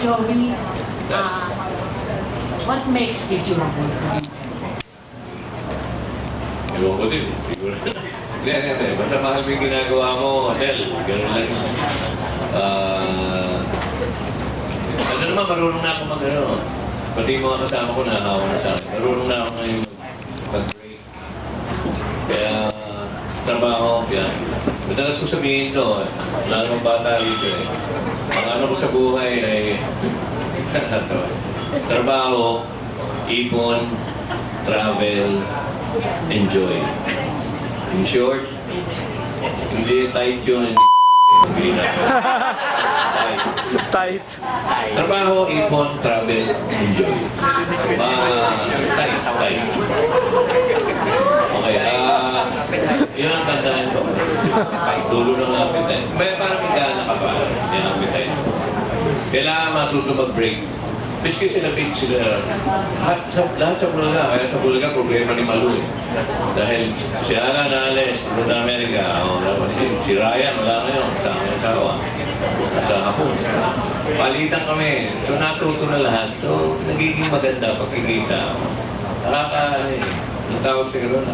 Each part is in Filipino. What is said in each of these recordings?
Joey, what makes Gigi mabuti? Ewan ko din. Siguro. Hindi. Basta mahal mo yung ginagawa mo, Adel. Ganun lang. Ano naman, marunong na ako mag-ano. Pati yung mga kasama ko, nahahawa na sa akin. Marunong na ako ngayon mag-break. Kaya, trabaho, yan. Madalas ko sabihin ito, wala namang bata rito eh. Ang ano ko sa buhay ay trabaho, ipon, travel, enjoy. In short, hindi tight yun, hindi na. Tight. Trabaho, ipon, travel, enjoy. Tight. Okay, yun ang tandaan ko. Dulo ng appetite. Parang may gana ka pa, yung appetite. Kailangan matuto mag-break. Piski sila, lahat sa Bulaga, kaya sa Bulaga problema ni Malu eh. Dahil si Alan naalis, pumunta ng Amerika, si Ryan, wala ngayon, sa aking asawa, sa hapon. Palitan kami, so natuto na lahat. So nagiging maganda pagkikita. Ang tawag sa gano'n,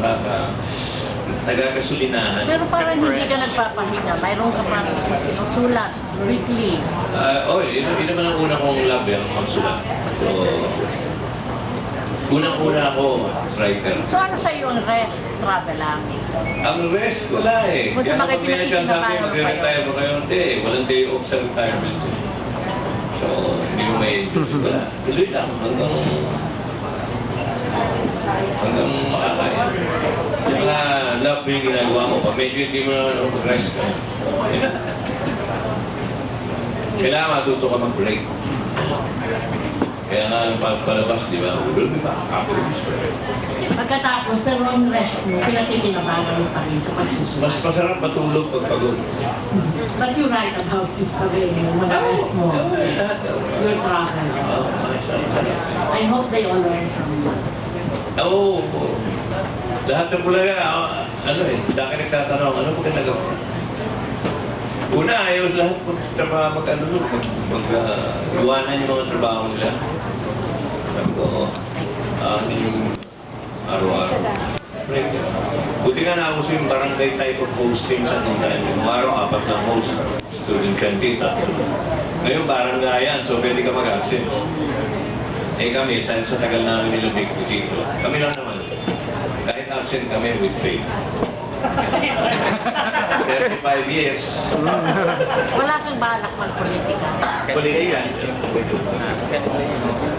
nagkakasulinahan. Pero parang hindi ka nagpapahinga, mayroon ka parang sinusulat, weekly. Yun naman ang una kong love, magsulat. So, unang-una ako, writer. So ano sa'yo ang rest, travel lang? Ang rest, wala eh. Kung sa Kaya mga kapag may nagkasabi, pinakikinabangan mag-retire ba kayo? Hindi, walang day off sa retirement. So, hindi mo may enjoy. Wala, tuloy lang hanggang makakaya. Saka love mo yung ginagawa mo. Pag medyo hindi mo naman mag-rest ka. Kailangan matuto ka mag-break. Kaya nga ang pagpalabas, di ba? Ulol, di ba? Pagkatapos, pero ang rest mo, pinatitinabangan mo pa rin sa pagsusulat. Mas masarap matulog pag pagod. But you write about it pa rin, yung mag-rest mo, your travel. I hope they all learn from you. Oo. Lahat ng Bulaga, dahil nagtatanong, ano po ginagawa? Una, ayaw lahat mag-iwanan yung mga trabaho nila. Sabi ko, yung araw-araw. Buti nga nauso yung barangay type of hosting sa tunay. Yung araw, 4 na host. Student canteen, 3. Ngayon, barangay yan, so pwede ka mag-absent. Kami, sa tagal namin nilubig ko dito, kami lang naman. Kahit absent kami with pay. 35 years. Wala kang balak mag-politika. Politika.